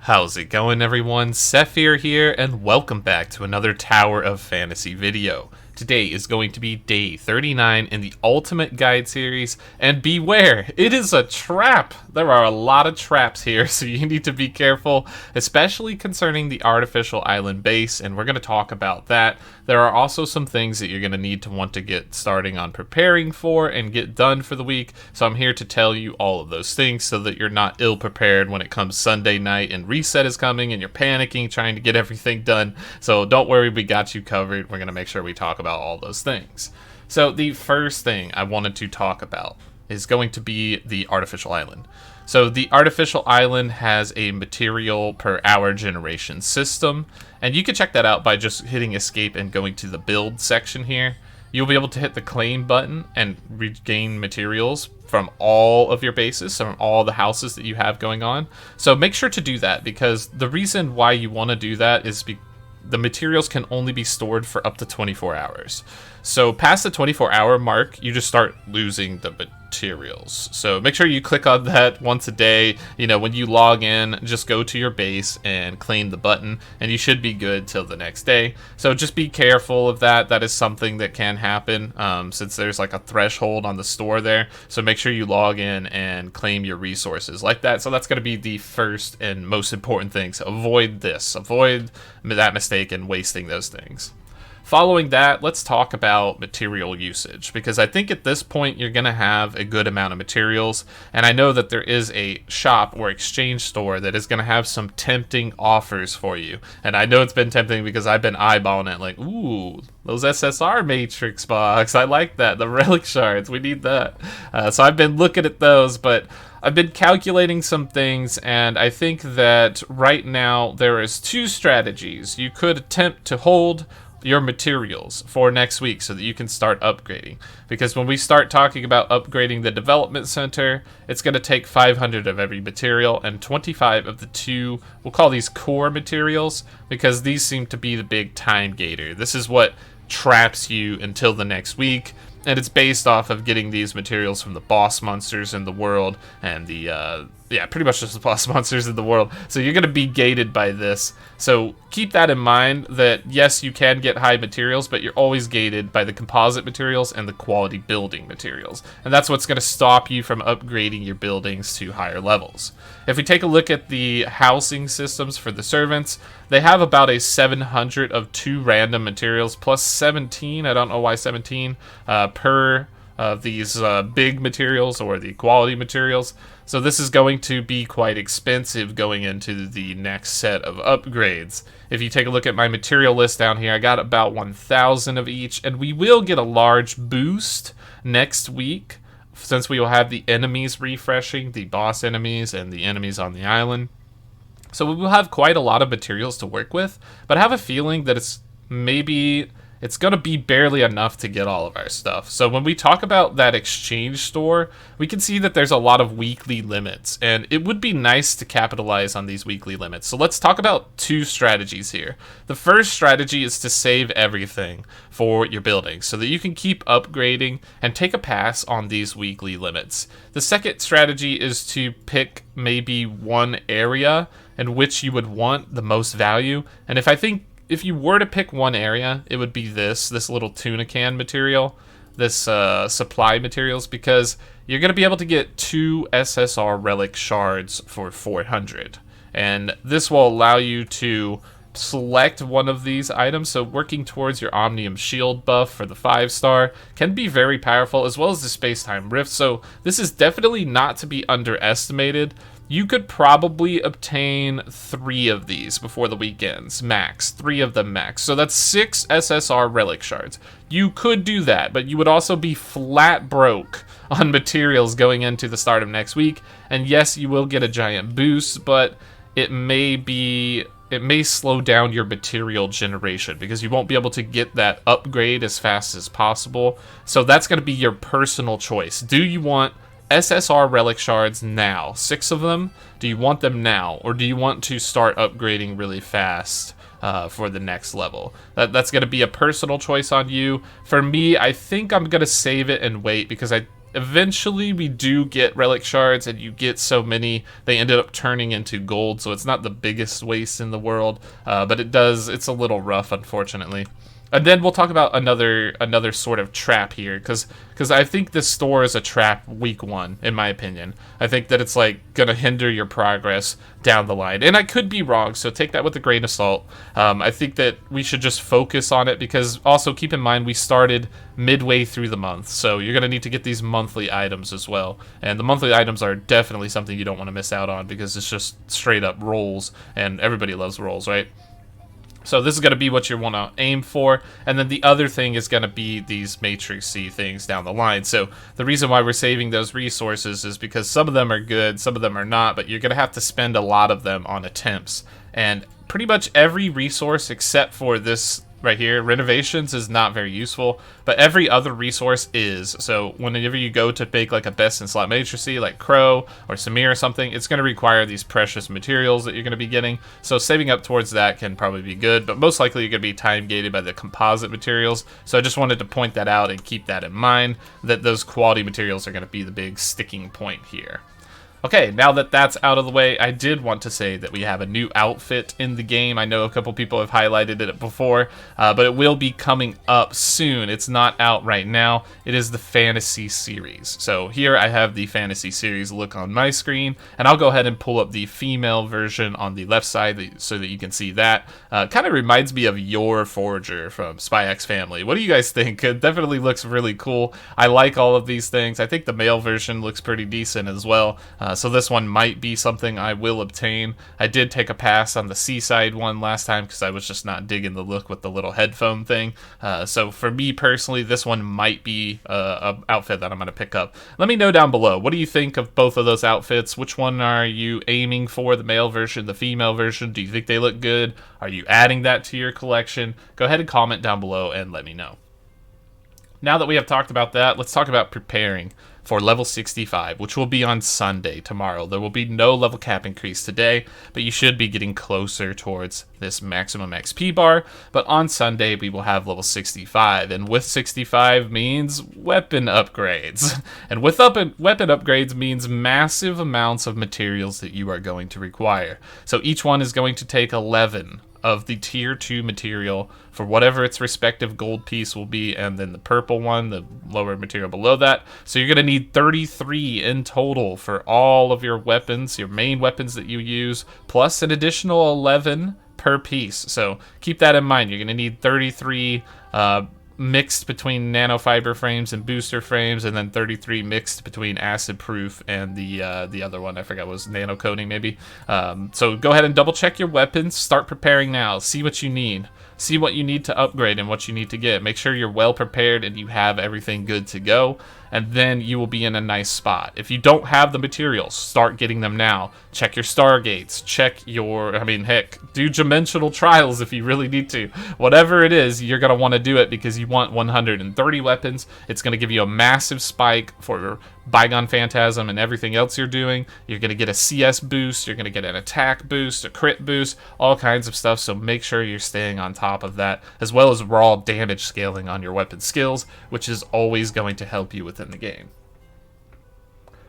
How's it going, everyone? Sethphir here, and welcome back to another Tower of Fantasy video. Today is going to be day 39 in the Ultimate Guide series, and beware, it is a trap! There are a lot of traps here, so you need to be careful, especially concerning the artificial island base, and we're going to talk about that. There are also some things that you're going to need to want to get starting on preparing for and get done for the week, so I'm here to tell you all of those things so that you're not ill-prepared when it comes Sunday night and reset is coming and you're panicking trying to get everything done. So don't worry, we got you covered. We're going to make sure we talk about all those things. So the first thing I wanted to talk about is going to be the artificial island. So the artificial island has a material per hour generation system, and you can check that out by just hitting escape and going to the build section here. You'll be able to hit the claim button and regain materials from all of your bases, from all the houses that you have going on. So make sure to do that, because the reason why you want to do that is the materials can only be stored for up to 24 hours. So past the 24-hour mark, you just start losing the materials. So make sure you click on that once a day. You know, when you log in, just go to your base and claim the button, and you should be good till the next day. So just be careful of that. That is something that can happen since there's like a threshold on the store there. So make sure you log in and claim your resources like that. So that's going to be the first and most important thing. So avoid this. Avoid that mistake and wasting those things. Following that, let's talk about material usage, because I think at this point you're going to have a good amount of materials, and I know that there is a shop or exchange store that is going to have some tempting offers for you. And I know it's been tempting because I've been eyeballing it like, ooh, those SSR Matrix box, I like that, the relic shards, we need that. So I've been looking at those, but I've been calculating some things, and I think that right now there is two strategies. You could attempt to hold your materials for next week so that you can start upgrading, because when we start talking about upgrading the development center, it's going to take 500 of every material and 25 of the two, we'll call these core materials, because these seem to be the big time gator. This is what traps you until the next week, and it's based off of getting these materials from the boss monsters in the world and the pretty much just the boss monsters in the world. So you're going to be gated by this. So keep that in mind, that yes, you can get high materials, but you're always gated by the composite materials and the quality building materials. And that's what's going to stop you from upgrading your buildings to higher levels. If we take a look at the housing systems for the servants, they have about a 700 of two random materials plus 17, I don't know why 17, per of these big materials or the quality materials. So this is going to be quite expensive going into the next set of upgrades. If you take a look at my material list down here, I got about 1,000 of each, and we will get a large boost next week since we will have the enemies refreshing, the boss enemies and the enemies on the island. So we will have quite a lot of materials to work with, but I have a feeling that it's going to be barely enough to get all of our stuff. So when we talk about that exchange store, we can see that there's a lot of weekly limits, and it would be nice to capitalize on these weekly limits. So let's talk about two strategies here. The first strategy is to save everything for your building so that you can keep upgrading and take a pass on these weekly limits. The second strategy is to pick maybe one area in which you would want the most value. And if you were to pick one area, it would be this little tuna can material, this supply materials, because you're going to be able to get 2 SSR relic shards for 400. And this will allow you to select one of these items. So working towards your Omnium Shield buff for the 5-star can be very powerful, as well as the Space-Time Rift. So this is definitely not to be underestimated. You could probably obtain 3 of these before the weekends, max. 3 of them max. So that's 6 SSR relic shards. You could do that, but you would also be flat broke on materials going into the start of next week. And yes, you will get a giant boost, but it may slow down your material generation because you won't be able to get that upgrade as fast as possible. So that's going to be your personal choice. Do you want SSR relic shards now, 6 of them? Do you want them now, or do you want to start upgrading really fast for the next level? That's going to be a personal choice on you. For me, I think I'm going to save it and wait, because I eventually we do get relic shards, and you get so many they ended up turning into gold, so it's not the biggest waste in the world, but it's a little rough, unfortunately. And then we'll talk about another sort of trap here, because I think this store is a trap week 1, in my opinion. I think that it's like gonna hinder your progress down the line, and I could be wrong, so take that with a grain of salt. I think that we should just focus on it, because also keep in mind we started midway through the month, so you're gonna need to get these monthly items as well. And the monthly items are definitely something you don't want to miss out on, because it's just straight up rolls, and everybody loves rolls, right? So this is going to be what you want to aim for, and then the other thing is going to be these matrix-y things down the line. So the reason why we're saving those resources is because some of them are good, some of them are not, but you're going to have to spend a lot of them on attempts. And pretty much every resource except for this right here, renovations, is not very useful, but every other resource is. So whenever you go to make like a best in slot matrix like Crow or Samir or something, it's going to require these precious materials that you're going to be getting. So saving up towards that can probably be good, but most likely you're going to be time gated by the composite materials. So I just wanted to point that out and keep that in mind, that those quality materials are going to be the big sticking point here. Okay, now that that's out of the way, I did want to say that we have a new outfit in the game. I know a couple people have highlighted it before, but it will be coming up soon. It's not out right now. It is the Fantasy series. So here I have the Fantasy series look on my screen, and I'll go ahead and pull up the female version on the left side so that you can see that. Kind of reminds me of Your Forager from Spy X Family. What do you guys think? It definitely looks really cool. I like all of these things. I think the male version looks pretty decent as well. So this one might be something I will obtain. I did take a pass on the Seaside one last time because I was just not digging the look with the little headphone thing. So for me personally, this one might be an outfit that I'm going to pick up. Let me know down below. What do you think of both of those outfits? Which one are you aiming for? The male version, the female version? Do you think they look good? Are you adding that to your collection? Go ahead and comment down below and let me know. Now that we have talked about that, let's talk about preparing for level 65, which will be on Sunday, tomorrow. There will be no level cap increase today, but you should be getting closer towards this maximum XP bar. But on Sunday, we will have level 65, and with 65 means weapon upgrades. And with weapon upgrades means massive amounts of materials that you are going to require. So each one is going to take 11 of the tier 2 material for whatever its respective gold piece will be, and then the purple one, the lower material below that. So you're going to need 33 in total for all of your weapons, your main weapons that you use, plus an additional 11 per piece. So keep that in mind. You're going to need 33 mixed between nanofiber frames and booster frames, and then 33 mixed between acid proof and the other one I forgot was nano coating maybe. So go ahead and double check your weapons. Start preparing now. See what you need. See what you need to upgrade and what you need to get. Make sure you're well prepared and you have everything good to go, and then you will be in a nice spot. If you don't have the materials, start getting them now. Check your stargates. Check your, heck, do dimensional trials if you really need to. Whatever it is, you're going to want to do it because you want 130 weapons. It's going to give you a massive spike for Bygone Phantasm and everything else you're doing. You're going to get a CS boost. You're going to get an attack boost, a crit boost, all kinds of stuff. So make sure you're staying on top of that, as well as raw damage scaling on your weapon skills, which is always going to help you within the game.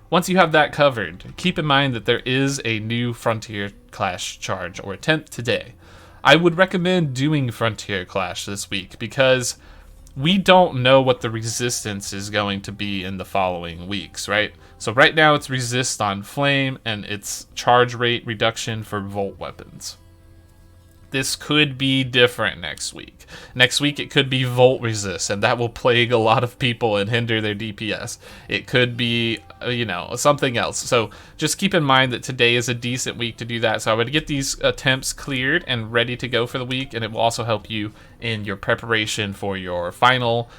Once you have that covered, keep in mind that there is a new Frontier Clash charge or attempt today. I would recommend doing Frontier Clash this week because we don't know what the resistance is going to be in the following weeks, right? So right now it's resist on flame and it's charge rate reduction for volt weapons. This could be different next week. Next week it could be volt resist, and that will plague a lot of people and hinder their DPS. It could be, something else. So just keep in mind that today is a decent week to do that. So I would get these attempts cleared and ready to go for the week, and it will also help you in your preparation for your final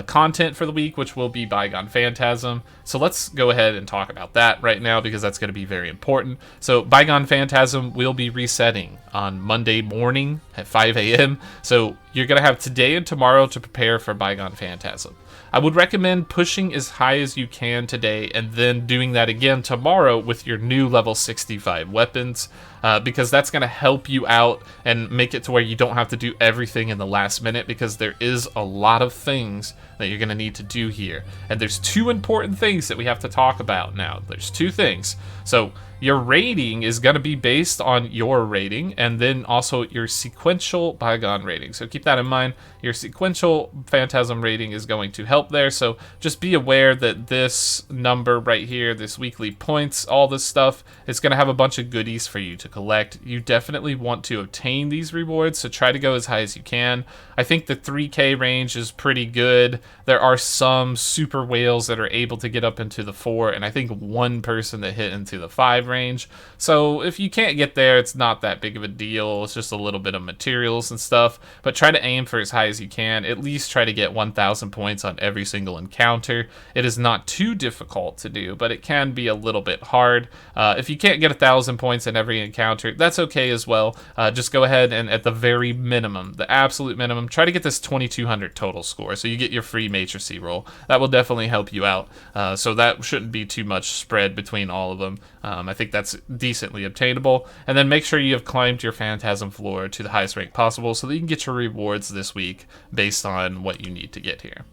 content for the week, which will be Bygone Phantasm. So let's go ahead and talk about that right now because that's going to be very important. So Bygone Phantasm will be resetting on Monday morning at 5 a.m. So you're going to have today and tomorrow to prepare for Bygone Phantasm. I would recommend pushing as high as you can today and then doing that again tomorrow with your new level 65 weapons, because that's going to help you out and make it to where you don't have to do everything in the last minute, because there is a lot of things that you're going to need to do here. And there's two important things that we have to talk about now. There's two things. So your rating is going to be based on your rating, and then also your sequential Bygone rating. So keep that in mind. Your sequential Phantasm rating is going to help there. So just be aware that this number right here, this weekly points, all this stuff, is going to have a bunch of goodies for you to collect. You definitely want to obtain these rewards, so try to go as high as you can. I think the 3K range is pretty good. There are some super whales that are able to get up into the 4, and I think one person that hit into the 5 range. So if you can't get there, it's not that big of a deal. It's just a little bit of materials and stuff, but try to aim for as high as you can. At least try to get 1,000 points on every single encounter. It is not too difficult to do, but it can be a little bit hard. If you can't get 1,000 points in every encounter, that's okay as well. Just go ahead and at the very minimum, the absolute minimum, try to get this 2,200 total score, so you get your free matricy roll. That will definitely help you out. So that shouldn't be too much spread between all of them. I think that's decently obtainable. And then make sure you have climbed your Phantasm floor to the highest rank possible so that you can get your rewards this week based on what you need to get here.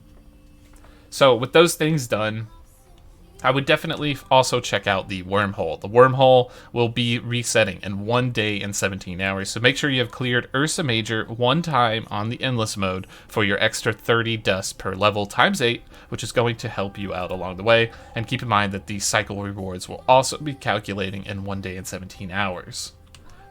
So with those things done, I would definitely also check out the Wormhole. The Wormhole will be resetting in 1 day and 17 hours, so make sure you have cleared Ursa Major one time on the Endless mode for your extra 30 dust per level times 8, which is going to help you out along the way. And keep in mind that these cycle rewards will also be calculating in 1 day and 17 hours.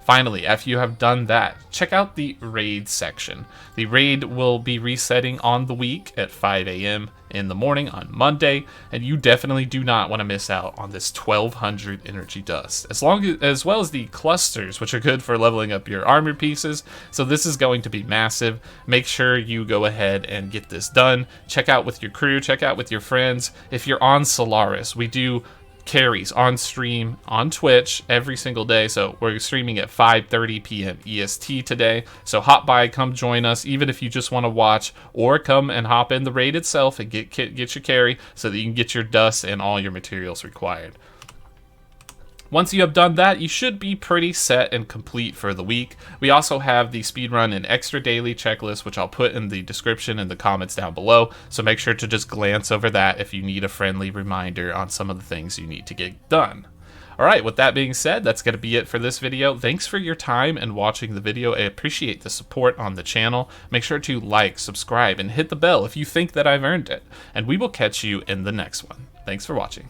Finally, after you have done that, check out the raid section. The raid will be resetting on the week at 5 a.m. in the morning on Monday, and you definitely do not want to miss out on this 1,200 energy dust, as well as the clusters, which are good for leveling up your armor pieces. So this is going to be massive. Make sure you go ahead and get this done. Check out with your crew, check out with your friends. If you're on Solaris, we do carries on stream on Twitch every single day, so we're streaming at 5:30 p.m. EST today, so hop by, come join us, even if you just want to watch, or come and hop in the raid itself and get your carry so that you can get your dust and all your materials required. Once you have done that, you should be pretty set and complete for the week. We also have the speedrun and extra daily checklist, which I'll put in the description and the comments down below, so make sure to just glance over that if you need a friendly reminder on some of the things you need to get done. Alright, with that being said, that's going to be it for this video. Thanks for your time and watching the video. I appreciate the support on the channel. Make sure to like, subscribe, and hit the bell if you think that I've earned it. And we will catch you in the next one. Thanks for watching.